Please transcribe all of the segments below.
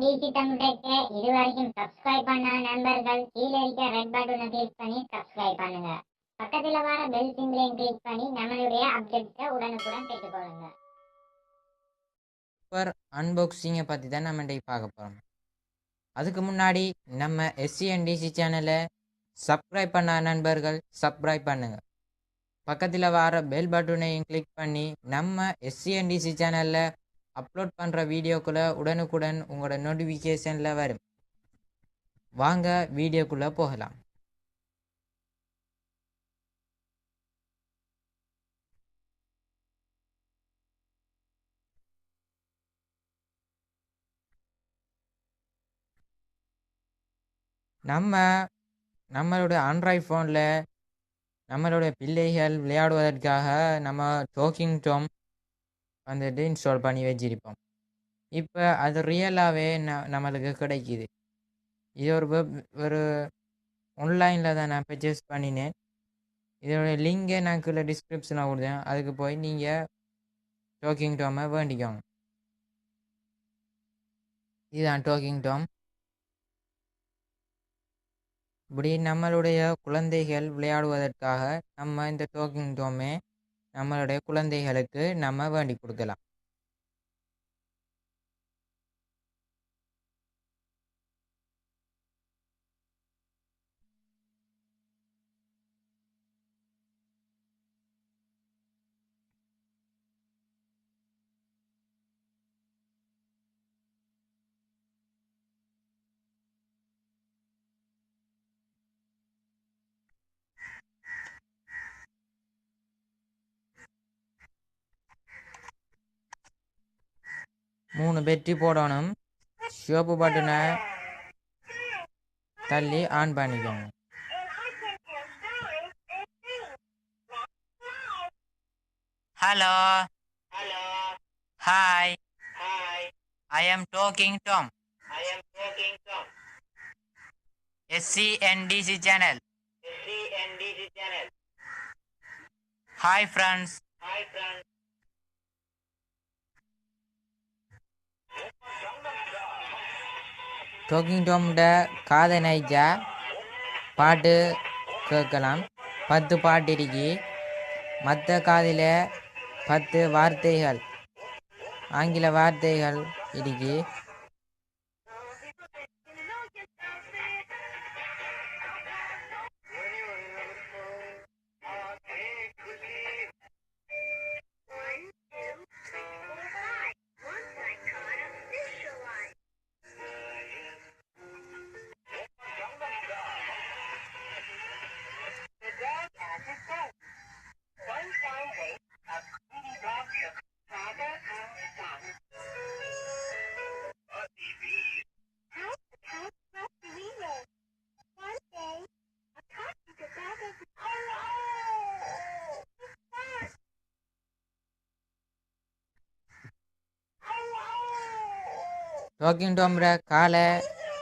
SCNDC தமிழருக்கு இதுவரைக்கும் subscribe பண்ண நண்பர்கள் கீழே இருக்க ரெட் பட்டனை கிளிக் பண்ணி சப்ஸ்கிரைப் பண்ணுங்க. பக்கத்துல வர பெல் சிம்பிளையும் கிளிக் பண்ணி நம்மளுடைய அப்டேட்ஸை உடனுக்குடன் பெற்றுக்கொள்ளுங்க. சூப்பர் அன்பாக்சிங்கை பற்றி தான் நம்ம இன்றைக்கு பார்க்க போகிறோம். அதுக்கு முன்னாடி நம்ம SCNDC சேனலை சப்ஸ்கிரைப் பண்ண நண்பர்கள் சப்ஸ்கிரைப் பண்ணுங்க. பக்கத்தில் வர பெல் பட்டனையும் கிளிக் பண்ணி நம்ம SCNDC சேனலில் அப்லோட் பண்ணுற வீடியோக்குள்ளே உடனுக்குடன் உங்களோட நோட்டிஃபிகேஷனில் வரும். வாங்க வீடியோக்குள்ளே போகலாம். நம்மளுடைய ஆண்ட்ராய்ட் ஃபோனில் நம்மளுடைய பிள்ளைகள் விளையாடுவதற்காக நம்ம டாக்கிங் டாம் வந்துட்டு இன்ஸ்டால் பண்ணி வச்சிருப்போம். இப்போ அது ரியலாகவே நம்மளுக்கு கிடைக்கிது. இது ஒரு ஆன்லைனில் தான் நான் பர்ச்சேஸ் பண்ணினேன். இதோடைய லிங்கை நான் கீழே டிஸ்கிரிப்ஷனில் கொடுத்தேன். அதுக்கு போய் நீங்கள் டாக்கிங் டாமை வேண்டிக்கோங்க. இதுதான் டாக்கிங் டாம். இப்படி நம்மளுடைய குழந்தைகள் விளையாடுவதற்காக நம்ம இந்த டாக்கிங் டாமை நம்மளுடைய குழந்தைகளுக்கு நம்ம வேண்டி கொடுக்கலாம். மூணு பெட்டி போடணும். சிவப்பு பட்டனை தள்ளி ஆன் பண்ணிக்கோங்க. Hello, hi, I am talking Tom. SCNDC channel. Hi friends. Talking டாம்ட காதை நைச்சா பாட்டு கேட்கலாம். 10 பாட்டு இருக்கு. மற்ற காதில் 10 வார்த்தைகள், ஆங்கில வார்த்தைகள் இருக்கு. டாக்கிங் டாம்ற காலை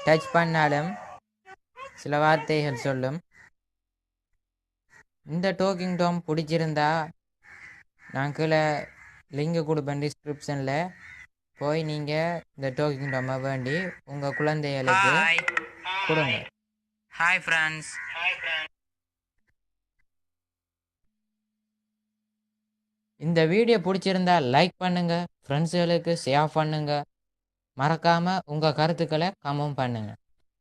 டச் பண்ணாலும் சில வார்த்தைகள் சொல்லும். இந்த டாக்கிங் டாம் பிடிச்சிருந்தா நான் கீழே லிங்க் கொடுப்பேன் டிஸ்கிரிப்ஷனில். போய் நீங்கள் இந்த டாக்கிங் டாமை வேண்டி உங்கள் குழந்தைகளுக்கு கொடுங்க. Hi friends. இந்த வீடியோ பிடிச்சிருந்தா லைக் பண்ணுங்க, ஃப்ரெண்ட்ஸுகளுக்கு ஷேர் பண்ணுங்க. மறக்காம உங்க கருத்துக்களை கமெண்ட் பண்ணுங்க.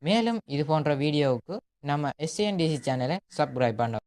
மேலும் இது போன்ற வீடியோவுக்கு நம்ம SCNDC சேனலை சப்ஸ்கிரைப் பண்ணுங்க.